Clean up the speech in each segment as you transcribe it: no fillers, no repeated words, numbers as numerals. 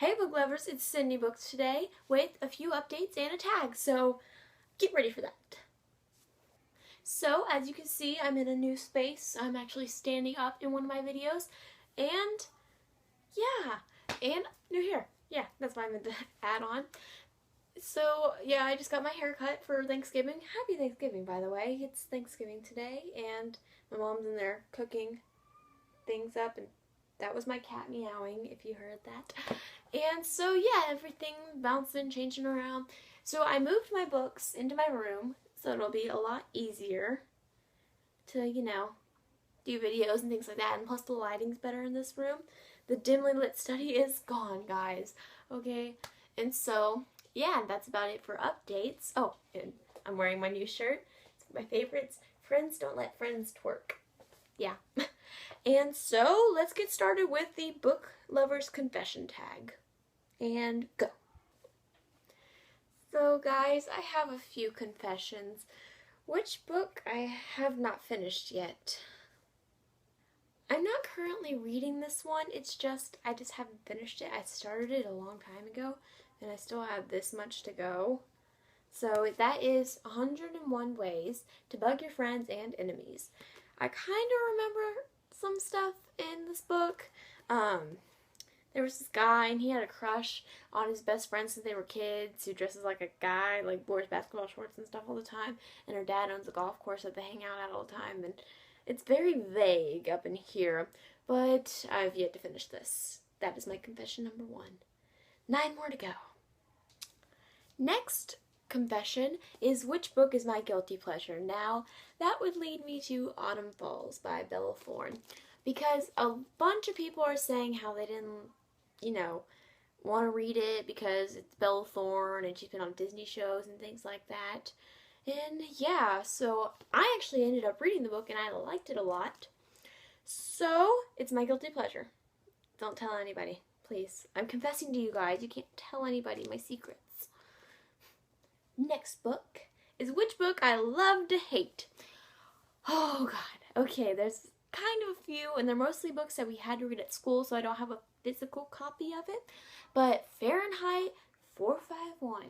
Hey book lovers, it's Cindy Books today with a few updates and a tag, so get ready for that. So as you can see, I'm in a new space. I'm actually standing up in one of my videos, and new hair. Yeah, that's what I meant to add on. So yeah, I just got my hair cut for Thanksgiving. Happy Thanksgiving, by the way. It's Thanksgiving today, and my mom's in there cooking things up, and that was my cat meowing, if you heard that. And so yeah, everything bouncing, changing around. So I moved my books into my room, so it'll be a lot easier to, do videos and things like that. And plus the lighting's better in this room. The dimly lit study is gone, guys. Okay? And so, yeah, that's about it for updates. Oh, and I'm wearing my new shirt. It's my favorites. Friends don't let friends twerk. Yeah. And so, let's get started with the book lover's confession tag. And go. So guys, I have a few confessions. Which book I have not finished yet. I'm not currently reading this one. It's just, I just haven't finished it. I started it a long time ago, and I still have this much to go. So that is 101 Ways to Bug Your Friends and Enemies. I kind of remember some stuff in this book. There was this guy, and he had a crush on his best friend since they were kids, who dresses like a guy, like wears basketball shorts and stuff all the time, and her dad owns a golf course that they hang out at all the time, and it's very vague up in here, but I've yet to finish this. That is my confession number 1. 9 more to go. Next confession is which book is my guilty pleasure. Now, that would lead me to Autumn Falls by Bella Thorne, because a bunch of people are saying how they didn't, want to read it because it's Bella Thorne and she's been on Disney shows and things like that. And yeah, so I actually ended up reading the book and I liked it a lot. So, it's my guilty pleasure. Don't tell anybody, please. I'm confessing to you guys. You can't tell anybody my secrets. Next book is which book I love to hate. Oh god. Okay, there's kind of a few, and they're mostly books that we had to read at school, so I don't have a physical copy of it. But Fahrenheit 451.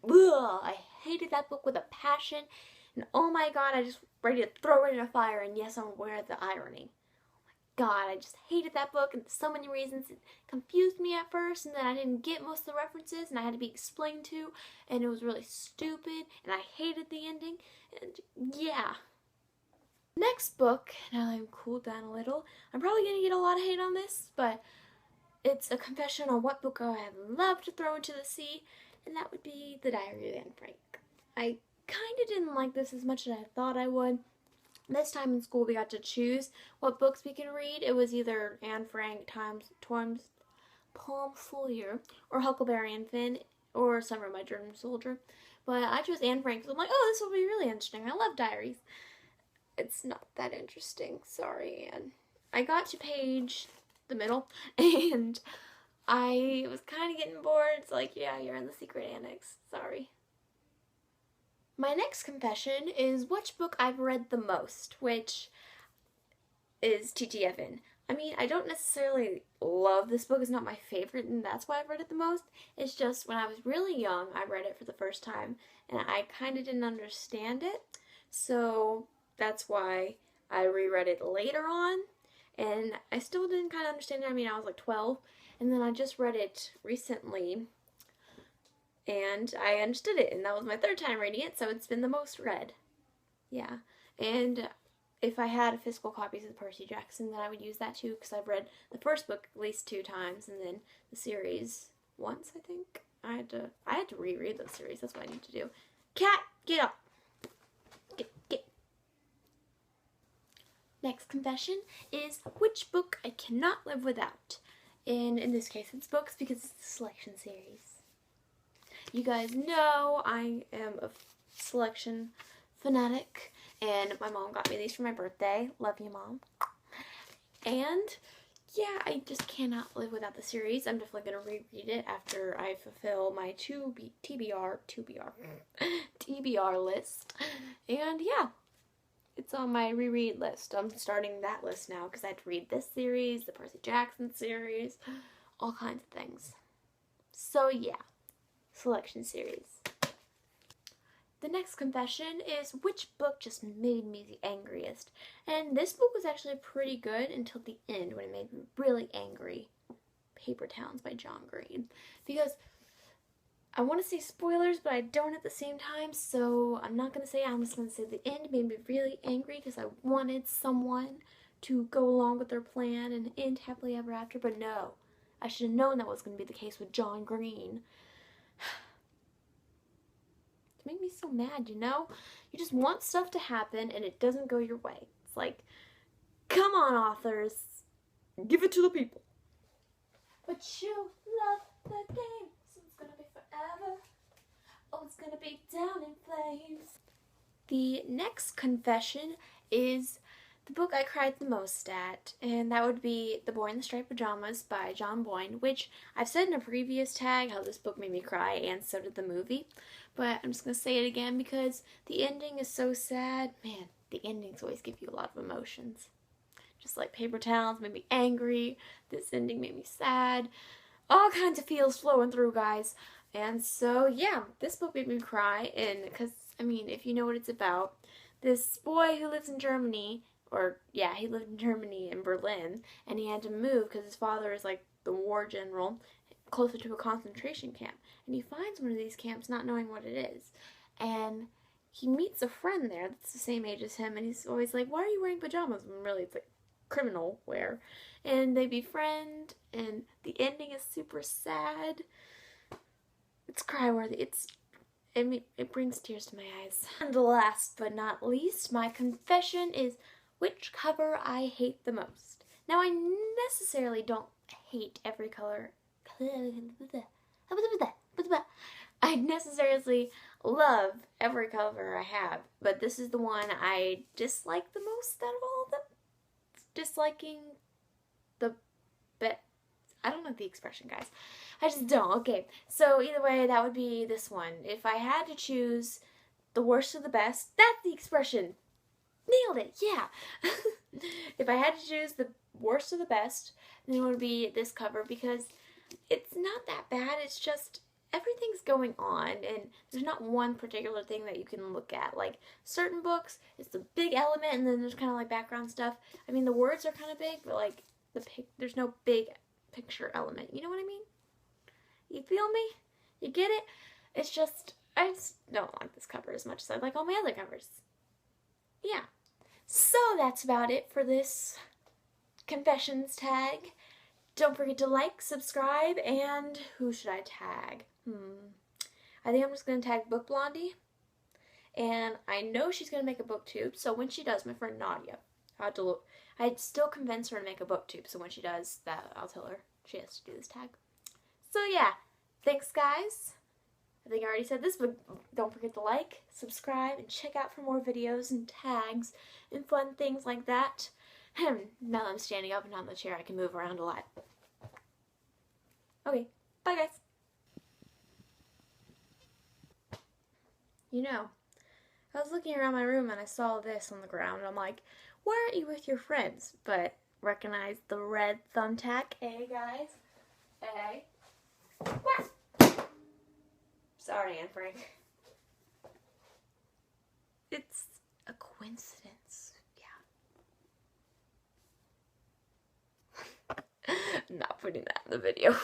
Ugh, I hated that book with a passion, and oh my god, I just ready to throw it in a fire, and yes, I'm aware of the irony. Oh my god, I just hated that book, and so many reasons. It confused me at first, and then I didn't get most of the references, and I had to be explained to, and it was really stupid, and I hated the ending, and yeah. Next book, now that I'm cooled down a little, I'm probably going to get a lot of hate on this, but it's a confession on what book I would love to throw into the sea, and that would be The Diary of Anne Frank. I kind of didn't like this as much as I thought I would. This time in school we got to choose what books we could read. It was either Anne Frank, Tom Sawyer, or Huckleberry and Finn, or Summer of My German Soldier. But I chose Anne Frank, so I'm like, oh, this will be really interesting. I love diaries. It's not that interesting. Sorry, Anne. I got to the middle, and I was kind of getting bored. It's like, yeah, you're in the secret annex. Sorry. My next confession is which book I've read the most, which is TTFN. I mean, I don't necessarily love this book. It's not my favorite, and that's why I've read it the most. It's just when I was really young, I read it for the first time, and I kind of didn't understand it. So that's why I reread it later on, and I still didn't kind of understand it. I mean, I was like 12, and then I just read it recently, and I understood it, and that was my 3rd time reading it, so it's been the most read. Yeah, and if I had physical copies of Percy Jackson, then I would use that too, because I've read the first book at least 2 times, and then the series once, I think. I had to reread the series. That's what I need to do. Cat, get up. Get. Next confession is which book I cannot live without. And in this case, it's books because it's a selection series. You guys know I am a selection fanatic, and my mom got me these for my birthday. Love you, Mom. And yeah, I just cannot live without the series. I'm definitely going to reread it after I fulfill my TBR list. And yeah, it's on my reread list. I'm starting that list now because I had to read this series, the Percy Jackson series, all kinds of things. So yeah, selection series. The next confession is which book just made me the angriest. And this book was actually pretty good until the end when it made me really angry. Paper Towns by John Green. Because I want to say spoilers, but I don't at the same time, so I'm not going to say it. I'm just going to say the end made me really angry because I wanted someone to go along with their plan and end happily ever after, but no. I should have known that was going to be the case with John Green. It made me so mad, you know? You just want stuff to happen and it doesn't go your way. It's like, come on, authors. Give it to the people. But you love the game, so it's gonna be forever. Oh, it's gonna be down in flames. The next confession is the book I cried the most at, and that would be The Boy in the Striped Pajamas by John Boyne, which I've said in a previous tag how this book made me cry, and so did the movie. But I'm just gonna say it again because the ending is so sad. Man, the endings always give you a lot of emotions. Just like Paper Towns made me angry, this ending made me sad. All kinds of feels flowing through, guys. And so, yeah, this book made me cry, and because, I mean, if you know what it's about, this boy who lives in Germany, he lived in Germany, in Berlin, and he had to move because his father is like the war general, closer to a concentration camp. And he finds one of these camps not knowing what it is. And he meets a friend there that's the same age as him, and he's always like, why are you wearing pajamas? And really, it's like criminal wear. And they befriend, and the ending is super sad. It's cry-worthy. It brings tears to my eyes. And last but not least, my confession is which cover I hate the most. Now, I necessarily don't hate every color. I necessarily love every cover I have, but this is the one I dislike the most out of all of them. Disliking the best. I don't know the expression, guys. I just don't. Okay, so either way, that would be this one. If I had to choose the worst of the best, that's the expression. Nailed it, yeah. If I had to choose the worst of the best, then it would be this cover because it's not that bad. It's just everything's going on and there's not one particular thing that you can look at. Like certain books, it's the big element and then there's kind of like background stuff. I mean, the words are kind of big, but like there's no big picture element. You know what I mean? You feel me? You get it? It's just, I just don't like this cover as much as I like all my other covers. Yeah. So that's about it for this confessions tag. Don't forget to like, subscribe, and who should I tag? I think I'm just going to tag Book Blondie. And I know she's going to make a booktube, so when she does, my friend Nadia, I'd still convince her to make a booktube, so when she does that, I'll tell her she has to do this tag. So yeah, thanks guys. I think I already said this, but don't forget to like, subscribe, and check out for more videos and tags and fun things like that. Now that I'm standing up and not in the chair, I can move around a lot. Okay, bye guys. You know, I was looking around my room and I saw this on the ground. I'm like, why aren't you with your friends? But recognize the red thumbtack. Hey guys. Hey. What? Sorry, Anne Frank. It's a coincidence. Yeah. I'm not putting that in the video.